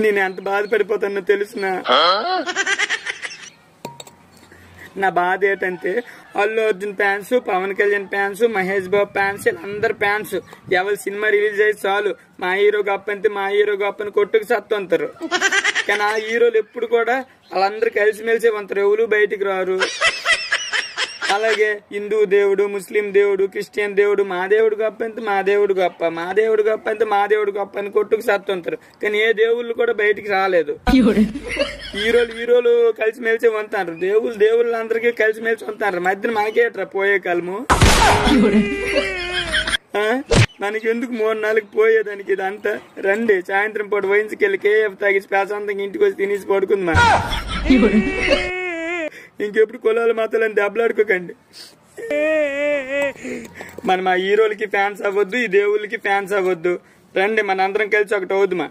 నేను ఎంత బాధపడిపోతానో తెలుసునా? నా బాధ ఏంటంటే Allu Arjun fans, Pawan Kalyan fans, Mahesh Babu fans, వీళ్ళందరు fans ఎవరి సినిమా రిలీజ్ అయ్యి చాలు మా హీరో గొప్పంతే, మా హీరో గొప్పని కొట్టుకు సత్తుంటారు. కానీ ఆ హీరోలు ఎప్పుడు కూడా వాళ్ళందరూ కలిసిమెలిసి ఉంటారు, ఎవరు బయటికి రారు. అలాగే హిందూ దేవుడు, ముస్లిం దేవుడు, క్రిస్టియన్ దేవుడు, మా దేవుడు గొప్ప అంతే, మా దేవుడు గొప్ప, మా దేవుడు గొప్ప అంతే, మా దేవుడు గొప్ప అని కొట్టుకు సత్తుంటారు. కానీ ఏ దేవుళ్ళు కూడా బయటికి రాలేదు. హీరోలు కలిసిమెలిసి ఉంటారు, దేవుళ్ళు అందరికీ కలిసిమెలిసి ఉంటారు. మధ్యన మనకేట్రా పోయే కాలము? మనకి ఎందుకు 3 నెలలకు పోయేదానికి ఇదంతా? రండి సాయంత్రం పూట వహించుకెళ్ళి కేఎఫ్ తాగి ప్రశాంతంగా ఇంటికి వచ్చి తినేసి పడుకుందా. ఇంకెప్పుడు కులాల మాతలని దెబ్బలాడుకోకండి. మనం ఆ హీరోలకి ఫ్యాన్స్ అవ్వద్దు, ఈ దేవుళ్ళకి ఫ్యాన్స్ అవ్వద్దు. రండి మన అందరం కలిసి ఒకటి అవుద్దుమా.